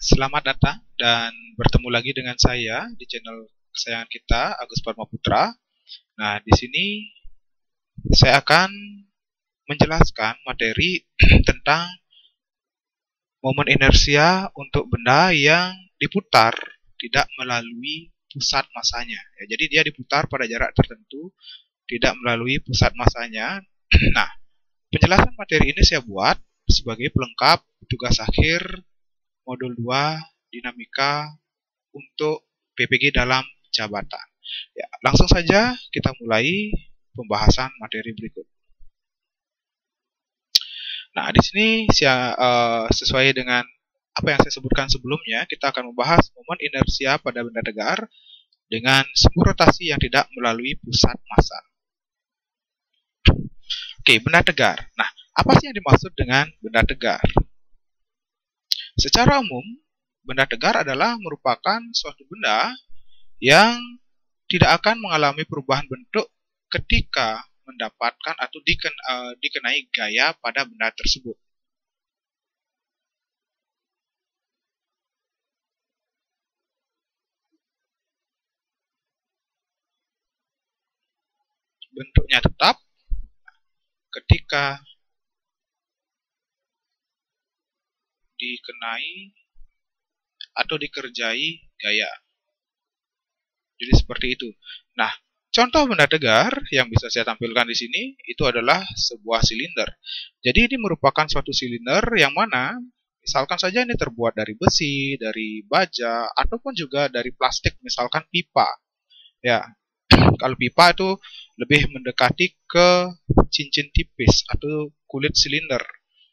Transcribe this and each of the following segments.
Selamat datang dan bertemu lagi dengan saya di channel kesayangan kita, Agus Parma Putra. Nah, di sini saya akan menjelaskan materi tentang momen inersia untuk benda yang diputar tidak melalui pusat masanya. Ya, jadi dia diputar pada jarak tertentu, tidak melalui pusat masanya. Nah, penjelasan materi ini saya buat sebagai pelengkap tugas akhir Modul 2 Dinamika untuk PPG dalam jabatan. Ya, langsung saja kita mulai pembahasan materi berikut. Nah, di sini sesuai dengan apa yang saya sebutkan sebelumnya, kita akan membahas momen inersia pada benda tegar dengan sumbu rotasi yang tidak melalui pusat massa. Oke, benda tegar. Nah, apa sih yang dimaksud dengan benda tegar? Secara umum, benda tegar adalah merupakan suatu benda yang tidak akan mengalami perubahan bentuk ketika mendapatkan atau dikenai gaya pada benda tersebut. Bentuknya tetap ketika dikenai atau dikerjai gaya. Jadi seperti itu. Nah, contoh benda tegar yang bisa saya tampilkan di sini itu adalah sebuah silinder. Jadi ini merupakan suatu silinder yang mana misalkan saja ini terbuat dari besi, dari baja, ataupun juga dari plastik, misalkan pipa. Ya, kalau pipa itu lebih mendekati ke cincin tipis atau kulit silinder.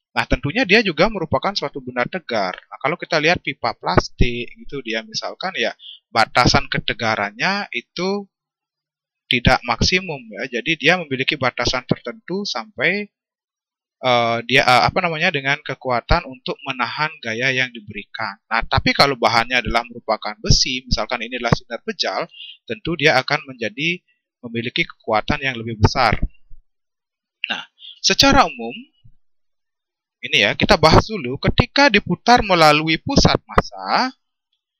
Nah, tentunya dia juga merupakan suatu benda tegar. Nah, kalau kita lihat pipa plastik, itu dia misalkan ya batasan ketegarannya itu tidak maksimum ya. Jadi dia memiliki batasan tertentu sampai dengan kekuatan untuk menahan gaya yang diberikan. Nah, tapi kalau bahannya adalah merupakan besi, misalkan ini adalah sinar pejal, tentu dia akan memiliki kekuatan yang lebih besar. Nah, secara umum ini ya, kita bahas dulu ketika diputar melalui pusat massa,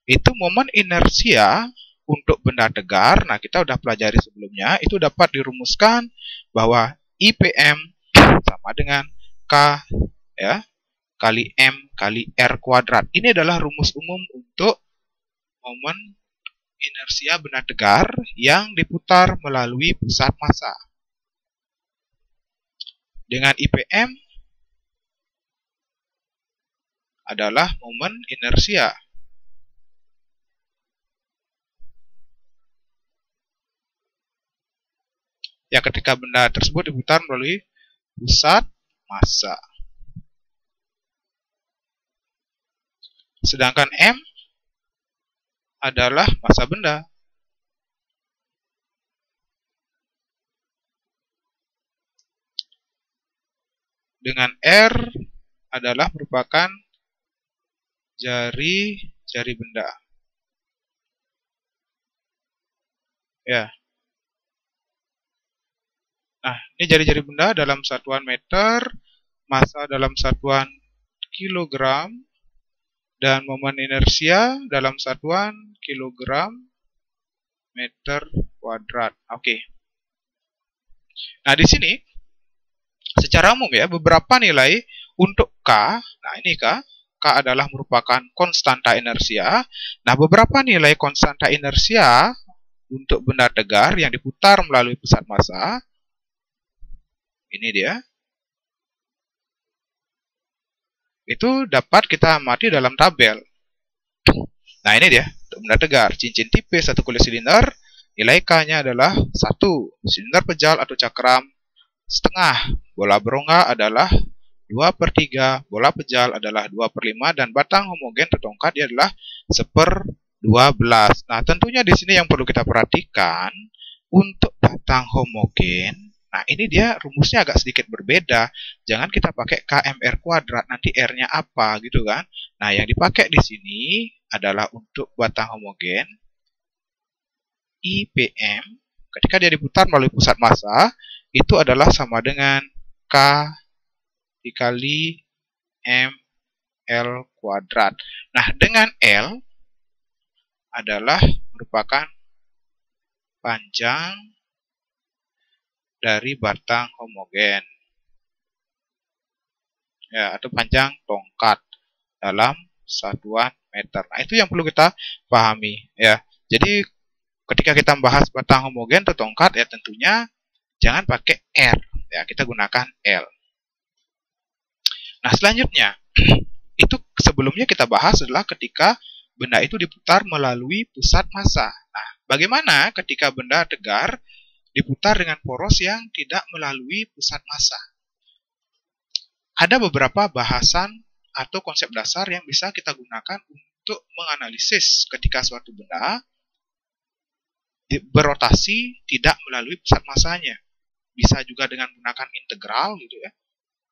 itu momen inersia untuk benda tegar. Nah, kita udah pelajari sebelumnya, itu dapat dirumuskan bahwa IPM sama dengan K ya, kali M kali R kuadrat. Ini adalah rumus umum untuk momen inersia benda tegar yang diputar melalui pusat massa. Dengan IPM adalah momen inersia. Ya, ketika benda tersebut diputar melalui pusat massa. Sedangkan M adalah massa benda. Dengan R adalah merupakan jari benda. Ya. Nah, ini jari-jari benda dalam satuan meter, massa dalam satuan kilogram, dan momen inersia dalam satuan kilogram meter kuadrat. Oke. Nah, di sini secara umum ya, beberapa nilai untuk K. Nah, ini K adalah merupakan konstanta inersia. Nah, beberapa nilai konstanta inersia untuk benda tegar yang diputar melalui pusat massa. Ini dia. Itu dapat kita amati dalam tabel. Nah, ini dia. Untuk benda tegar, cincin tipis atau kulit silinder, nilai K-nya adalah 1. Silinder pejal atau cakram setengah. Bola berongga adalah 2/3, bola pejal adalah 2/5, dan batang homogen atau tongkat dia adalah 1/12. Nah, tentunya di sini yang perlu kita perhatikan untuk batang homogen. Nah, ini dia rumusnya agak sedikit berbeda. Jangan kita pakai KMR kuadrat, nanti R-nya apa gitu kan. Nah, yang dipakai di sini adalah untuk batang homogen IPM ketika dia diputar melalui pusat massa itu adalah sama dengan K dikali L kuadrat. Nah, dengan L adalah merupakan panjang dari batang homogen. Ya, atau panjang tongkat dalam satuan meter. Nah, itu yang perlu kita pahami ya. Jadi ketika kita membahas batang homogen atau tongkat ya tentunya jangan pakai R ya, kita gunakan L. Nah, selanjutnya itu sebelumnya kita bahas adalah ketika benda itu diputar melalui pusat massa. Nah, bagaimana ketika benda tegar diputar dengan poros yang tidak melalui pusat massa? Ada beberapa bahasan atau konsep dasar yang bisa kita gunakan untuk menganalisis ketika suatu benda berotasi tidak melalui pusat massanya. Bisa juga dengan menggunakan integral gitu ya.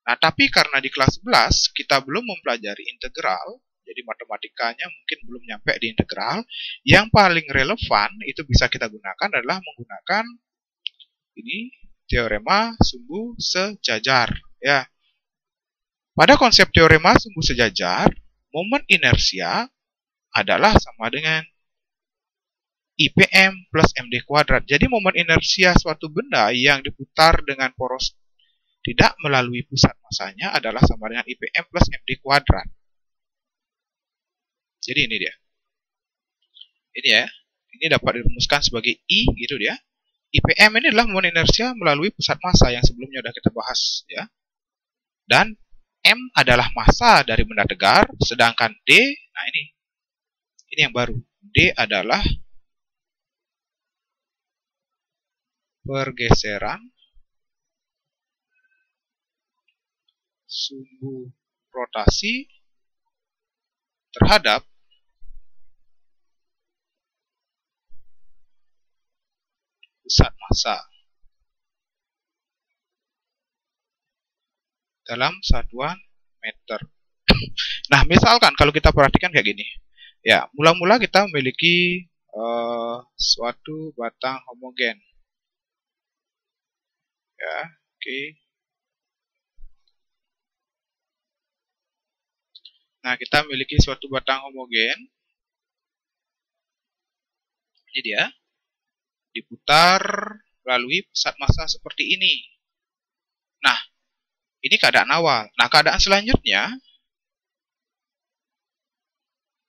Nah, tapi karena di kelas 11 kita belum mempelajari integral, jadi matematikanya mungkin belum nyampe di integral, yang paling relevan itu bisa kita gunakan adalah menggunakan ini teorema sumbu sejajar ya. Pada konsep teorema sumbu sejajar, momen inersia adalah sama dengan IPM plus MD kuadrat. Jadi momen inersia suatu benda yang diputar dengan poros tidak melalui pusat massanya adalah sama dengan IPM plus MD kuadrat. Jadi ini dia. Ini ya. Ini dapat dirumuskan sebagai I gitu dia. IPM ini adalah momen inersia melalui pusat massa yang sebelumnya sudah kita bahas ya. Dan M adalah massa dari benda tegar, sedangkan D, nah ini yang baru. D adalah pergeseran sumbu rotasi terhadap pusat massa dalam satuan meter. Nah, misalkan kalau kita perhatikan kayak gini. Ya, mula-mula kita memiliki suatu batang homogen. Ya, oke. Nah, kita memiliki suatu batang homogen. Ini dia. Diputar melalui pusat massa seperti ini. Nah, ini keadaan awal. Nah, keadaan selanjutnya,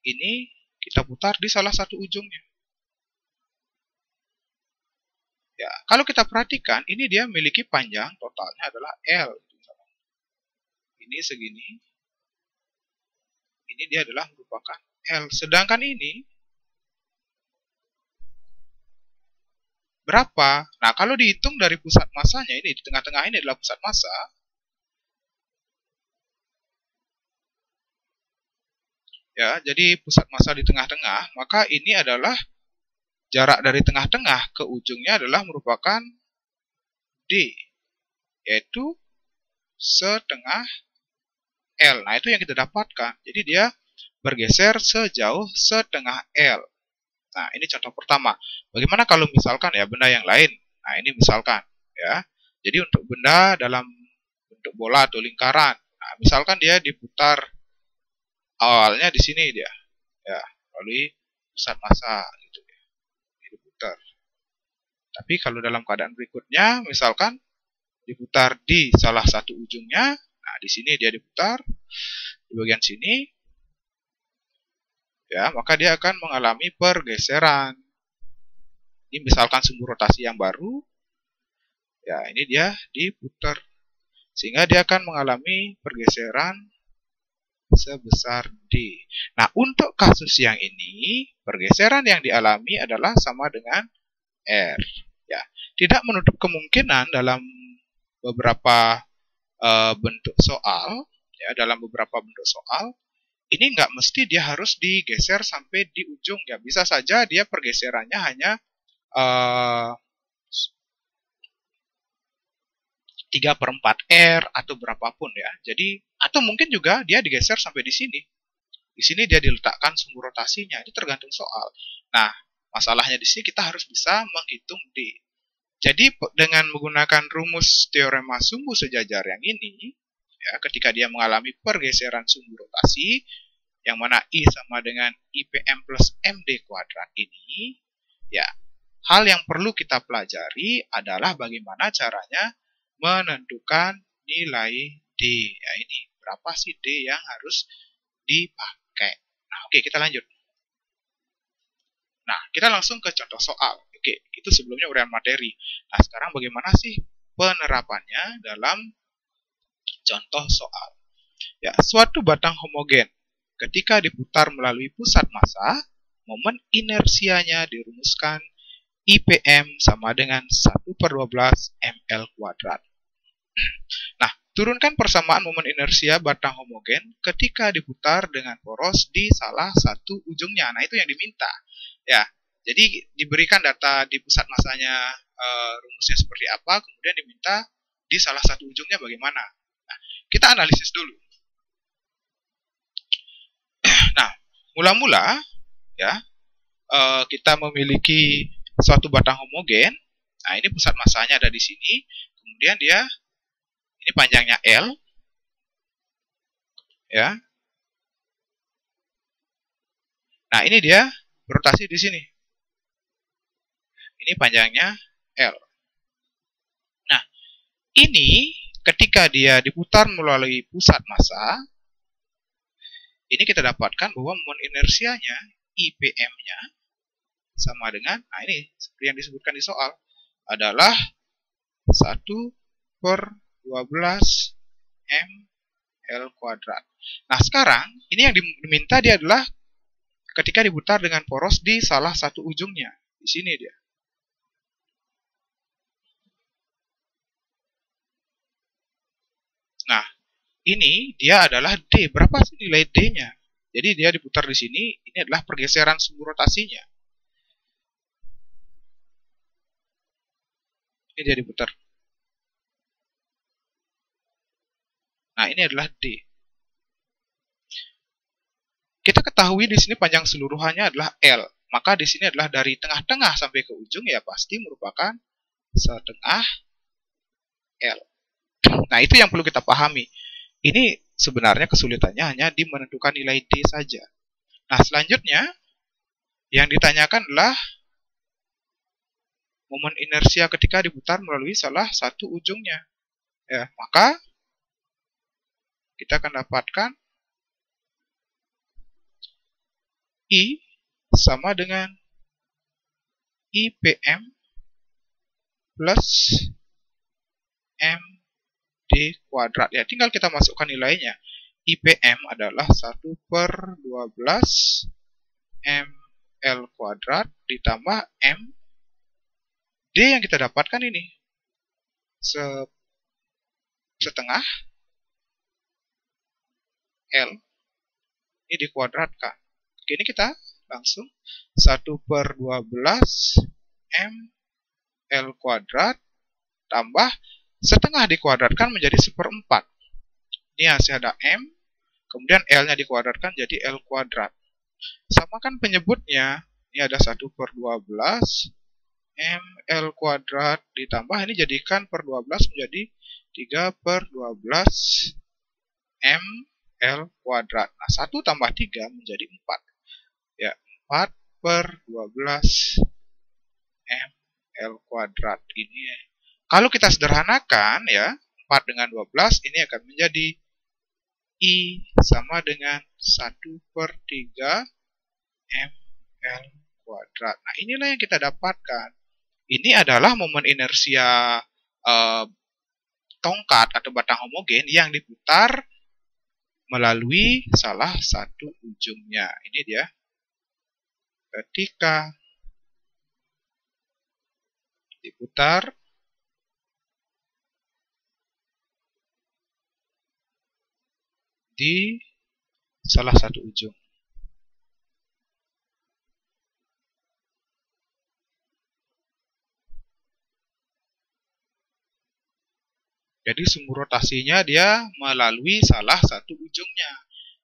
ini kita putar di salah satu ujungnya. Ya, kalau kita perhatikan, ini dia memiliki panjang totalnya adalah L. Ini segini. Ini dia adalah merupakan L. Sedangkan ini berapa? Nah, kalau dihitung dari pusat massanya, ini di tengah-tengah ini adalah pusat massa. Ya, jadi pusat massa di tengah-tengah, maka ini adalah jarak dari tengah-tengah ke ujungnya adalah merupakan D, yaitu setengah L. Nah, itu yang kita dapatkan. Jadi dia bergeser sejauh setengah L. Nah, ini contoh pertama. Bagaimana kalau misalkan ya benda yang lain? Nah, ini misalkan ya. Jadi untuk benda dalam bentuk bola atau lingkaran. Nah, misalkan dia diputar awalnya di sini dia. Ya, melalui pusat massa gitu ya. Ini diputar. Tapi kalau dalam keadaan berikutnya misalkan diputar di salah satu ujungnya. Nah, di sini dia diputar di bagian sini. Ya, maka dia akan mengalami pergeseran. Ini misalkan sumbu rotasi yang baru. Ya, ini dia diputar. Sehingga dia akan mengalami pergeseran sebesar D. Nah, untuk kasus yang ini, pergeseran yang dialami adalah sama dengan R. Ya, tidak menutup kemungkinan dalam beberapa bentuk soal, ya, dalam beberapa bentuk soal, ini nggak mesti dia harus digeser sampai di ujung ya. Bisa saja dia pergeserannya hanya 3/4 R atau berapapun ya. Jadi atau mungkin juga dia digeser sampai di sini. Di sini dia diletakkan sumbu rotasinya. Itu tergantung soal. Nah, masalahnya di sini kita harus bisa menghitung D. Jadi dengan menggunakan rumus teorema sumbu sejajar yang ini, ya, ketika dia mengalami pergeseran sumbu rotasi rotasi, yang mana I sama dengan IPM plus MD kuadrat ini, ya, hal yang perlu kita pelajari adalah bagaimana caranya menentukan nilai D. Ya, ini berapa sih D yang harus dipakai. Nah, oke, kita lanjut. Nah, kita langsung ke contoh soal. Oke, itu sebelumnya uraian materi. Nah, sekarang bagaimana sih penerapannya dalam contoh soal? Ya, suatu batang homogen ketika diputar melalui pusat massa, momen inersianya dirumuskan IPM sama dengan 1/12 ml kuadrat. Nah, turunkan persamaan momen inersia batang homogen ketika diputar dengan poros di salah satu ujungnya. Nah, itu yang diminta. Ya, jadi diberikan data di pusat massanya, rumusnya seperti apa, kemudian diminta di salah satu ujungnya bagaimana. Nah, kita analisis dulu. Nah, mula-mula ya, kita memiliki suatu batang homogen. Nah, ini pusat massanya ada di sini. Kemudian dia ini panjangnya L, ya. Nah, ini dia berotasi di sini. Ini panjangnya L. Nah, ini ketika dia diputar melalui pusat massa, ini kita dapatkan bahwa momen inersianya, IPM-nya, sama dengan, nah ini seperti yang disebutkan di soal, adalah 1/12 ml kuadrat. Nah, sekarang, ini yang diminta dia adalah ketika diputar dengan poros di salah satu ujungnya. Di sini dia. Nah, ini dia adalah D. Berapa sih nilai D-nya? Jadi dia diputar di sini, ini adalah pergeseran sumbu rotasinya. Ini dia diputar. Nah, ini adalah D. Kita ketahui di sini panjang seluruhannya adalah L. Maka di sini adalah dari tengah-tengah sampai ke ujung ya pasti merupakan setengah L. Nah, itu yang perlu kita pahami. Ini sebenarnya kesulitannya hanya di menentukan nilai D saja. Nah, selanjutnya yang ditanyakan adalah momen inersia ketika diputar melalui salah satu ujungnya. Ya, maka kita akan dapatkan I sama dengan IPM plus MD kuadrat. Ya, tinggal kita masukkan nilainya. IPM adalah 1/12 ml kuadrat ditambah M. D yang kita dapatkan ini setengah L. Ini dikuadratkan. Oke, ini kita langsung 1/12 ml kuadrat tambah setengah dikuadratkan menjadi 1/4. Ini masih ada M, kemudian L-nya dikuadratkan jadi L kuadrat. Samakan penyebutnya, ini ada 1/12 ml kuadrat ditambah, ini jadikan per 12 menjadi 3/12 ml kuadrat. Nah, 1 tambah 3 menjadi 4. Ya, 4/12 ml kuadrat. Ini ya. Kalau kita sederhanakan ya, 4 dengan 12 ini akan menjadi I sama dengan 1/3 ml kuadrat. Nah, inilah yang kita dapatkan. Ini adalah momen inersia tongkat atau batang homogen yang diputar melalui salah satu ujungnya. Ini dia. Ketika diputar di salah satu ujung. Jadi sumbu rotasinya dia melalui salah satu ujungnya.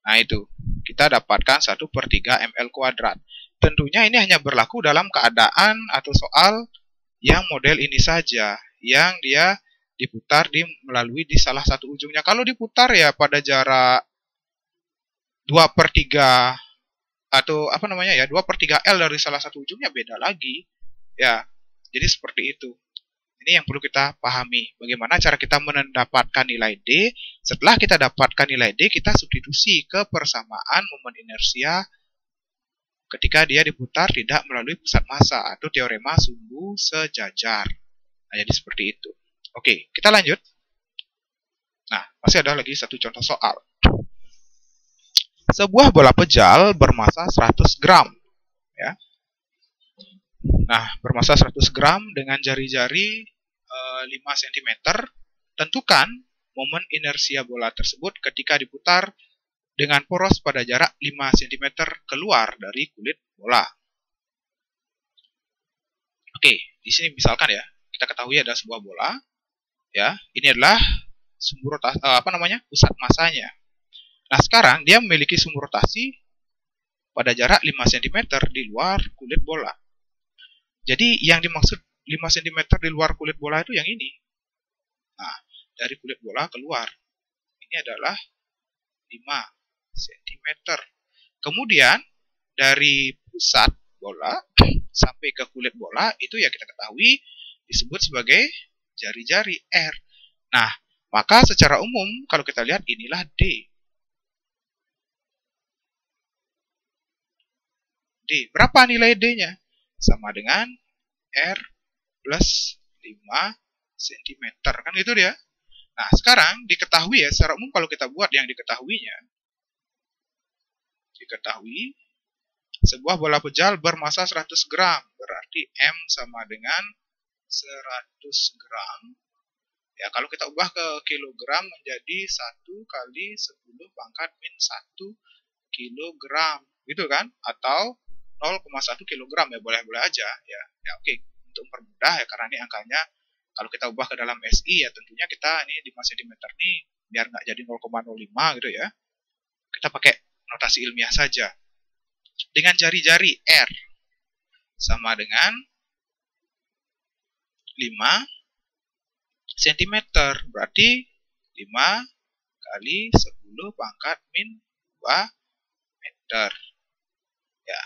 Nah, itu kita dapatkan 1/3 ml kuadrat. Tentunya ini hanya berlaku dalam keadaan atau soal yang model ini saja, yang dia diputar melalui di salah satu ujungnya. Kalau diputar ya pada jarak 2/3 atau apa namanya ya, 2/3 L dari salah satu ujungnya beda lagi. Ya, jadi seperti itu. Ini yang perlu kita pahami. Bagaimana cara kita mendapatkan nilai D. Setelah kita dapatkan nilai D, kita substitusi ke persamaan momen inersia ketika dia diputar tidak melalui pusat massa atau teorema sumbu sejajar. Nah, jadi seperti itu. Oke, kita lanjut. Nah, masih ada lagi satu contoh soal. Sebuah bola pejal bermassa 100 gram. Ya. Nah, bermassa 100 gram dengan jari-jari 5 cm, tentukan momen inersia bola tersebut ketika diputar dengan poros pada jarak 5 cm keluar dari kulit bola. Oke, di sini misalkan ya, kita ketahui ada sebuah bola, ya, ini adalah sumbu rotasi, pusat massanya. Nah, sekarang dia memiliki sumbu rotasi pada jarak 5 cm di luar kulit bola. Jadi yang dimaksud 5 cm di luar kulit bola itu yang ini. Nah, dari kulit bola keluar. Ini adalah 5 cm. Kemudian, dari pusat bola sampai ke kulit bola, itu ya kita ketahui disebut sebagai jari-jari R. Nah, maka secara umum, kalau kita lihat inilah D. D. Berapa nilai D-nya? Sama dengan R plus 5 cm. Kan itu dia. Nah, sekarang diketahui ya, secara umum kalau kita buat yang diketahuinya, diketahui sebuah bola pejal bermassa 100 gram. Berarti M sama dengan 100 gram. Ya, kalau kita ubah ke kilogram menjadi 1 kali 10 pangkat min 1 kilogram. Gitu kan? Atau 0,1 kilogram ya, boleh-boleh aja. Ya, oke. Untuk mempermudah ya, karena ini angkanya kalau kita ubah ke dalam SI ya tentunya kita ini 5 cm nih biar nggak jadi 0,05 gitu ya. Kita pakai notasi ilmiah saja. Dengan jari-jari R sama dengan 5 cm. Berarti 5 kali 10 pangkat min 2 meter. Ya.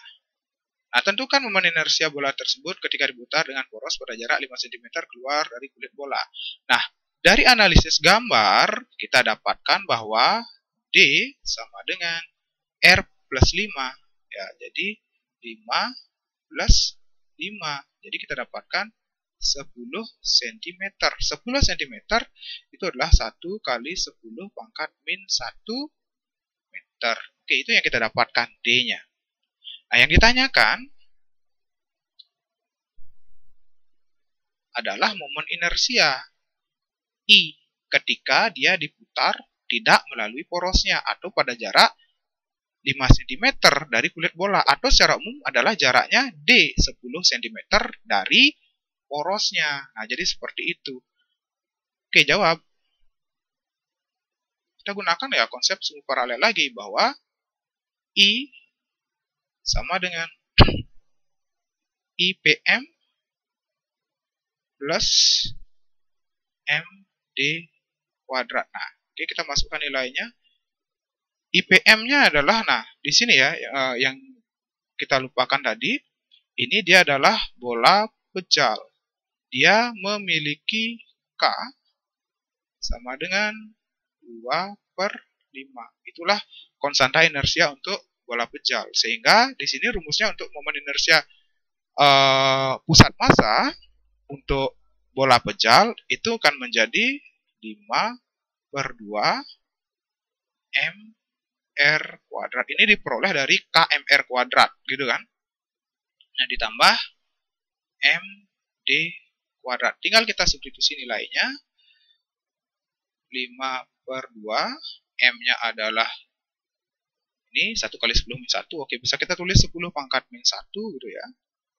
Nah, tentukan momen inersia bola tersebut ketika diputar dengan poros pada jarak 5 cm keluar dari kulit bola. Nah, dari analisis gambar, kita dapatkan bahwa D sama dengan R plus 5. Ya, jadi 5 plus 5. Jadi kita dapatkan 10 cm. 10 cm itu adalah 1 kali 10 pangkat min 1 meter. Oke, itu yang kita dapatkan D-nya. Nah, yang ditanyakan adalah momen inersia I ketika dia diputar tidak melalui porosnya atau pada jarak 5 cm dari kulit bola, atau secara umum adalah jaraknya D 10 cm dari porosnya. Nah, jadi seperti itu. Oke, jawab. Kita gunakan ya konsep sumbu paralel lagi bahwa I sama dengan IPM plus MD kuadrat. Nah, oke, kita masukkan nilainya. IPM-nya adalah, nah, di sini ya, yang kita lupakan tadi, ini dia adalah bola pejal. Dia memiliki K sama dengan 2/5. Itulah konstanta inersia untuk bola pejal. Sehingga di sini rumusnya untuk momen inersia pusat massa untuk bola pejal itu akan menjadi 5/2 mr kuadrat. Ini diperoleh dari kmr kuadrat, gitu kan? Nah, ditambah md kuadrat. Tinggal kita substitusi nilainya. 5/2, m-nya adalah ini 1 kali 10 min 1. Oke, bisa kita tulis 10 pangkat min 1 gitu ya.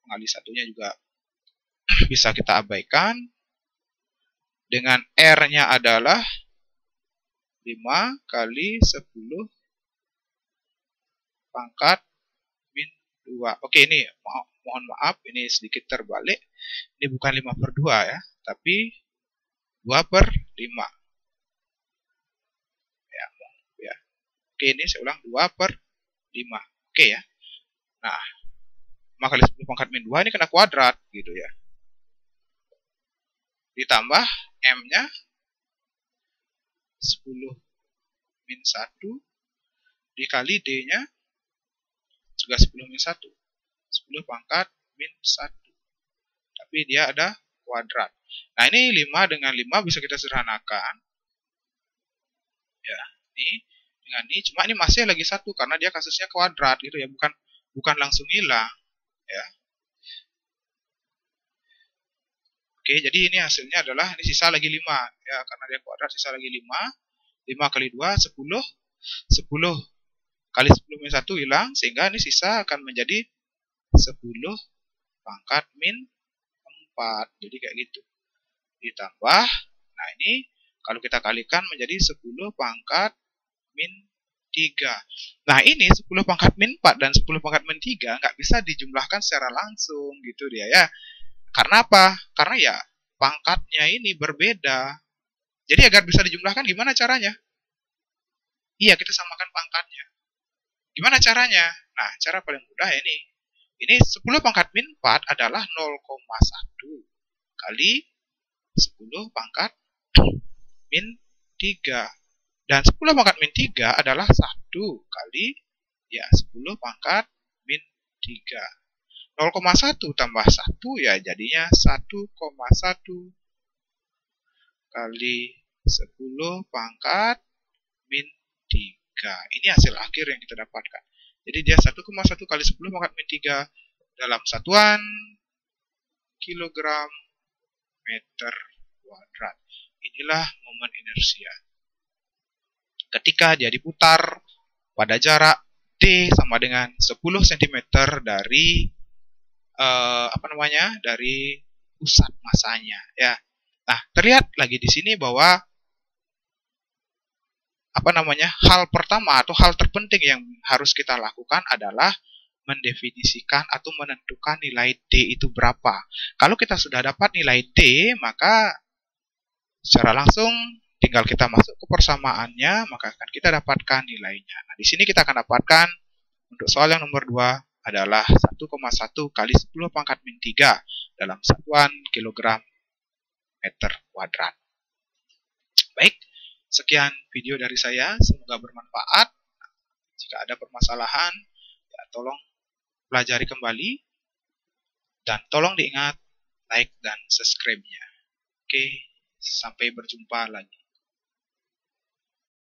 Pengali satunya juga bisa kita abaikan. Dengan R-nya adalah 5 kali 10 pangkat min 2. Oke, ini mohon maaf, ini sedikit terbalik. Ini bukan 5/2 ya, tapi 2/5. Ya. Oke, ini saya ulang 2/5. Oke ya. Nah, 5 kali 10 pangkat min 2 ini kena kuadrat gitu ya. Ditambah M-nya 10 min 1 dikali D-nya juga 10 min 1. 10 pangkat min 1. Tapi dia ada kuadrat. Nah, ini 5 dengan 5 bisa kita sederhanakan. Ya, ini dengan ini, cuma ini masih lagi 1 karena dia kasusnya kuadrat gitu ya, bukan langsung hilang ya. Oke, jadi ini hasilnya adalah ini sisa lagi 5 ya, karena dia kuadrat sisa lagi 5. 5 kali 2 10. 10 kali 10 min 1 hilang, sehingga ini sisa akan menjadi 10 pangkat min 4. Jadi kayak gitu. Ditambah, nah ini kalau kita kalikan menjadi 10 pangkat min 3. Nah ini 10 pangkat min 4 dan 10 pangkat min 3 nggak bisa dijumlahkan secara langsung gitu dia ya. Karena apa? Karena ya pangkatnya ini berbeda. Jadi agar bisa dijumlahkan gimana caranya? Iya, kita samakan pangkatnya. Gimana caranya? Nah, cara paling mudah ini. Ini 10 pangkat min 4 adalah 0,1 kali 10 pangkat min 3. Dan 10 pangkat min 3 adalah 1 kali ya 10 pangkat min 3. 0,1 tambah 1 ya jadinya 1,1 kali 10 pangkat min 3. Ini hasil akhir yang kita dapatkan. Jadi dia 1,1 kali 10 pangkat min 3 dalam satuan kilogram meter kuadrat. Inilah momen inersia. Ketika dia diputar pada jarak D sama dengan 10 cm dari dari pusat masanya ya. Nah, terlihat lagi di sini bahwa hal pertama atau hal terpenting yang harus kita lakukan adalah mendefinisikan atau menentukan nilai D itu berapa. Kalau kita sudah dapat nilai D, maka secara langsung tinggal kita masuk ke persamaannya, maka akan kita dapatkan nilainya. Nah, di sini kita akan dapatkan untuk soal yang nomor 2 adalah 1,1 kali 10 pangkat min 3 dalam satuan kilogram meter kuadrat. Baik, sekian video dari saya, semoga bermanfaat. Jika ada permasalahan, ya tolong pelajari kembali dan tolong diingat like dan subscribe-nya. Oke, sampai berjumpa lagi.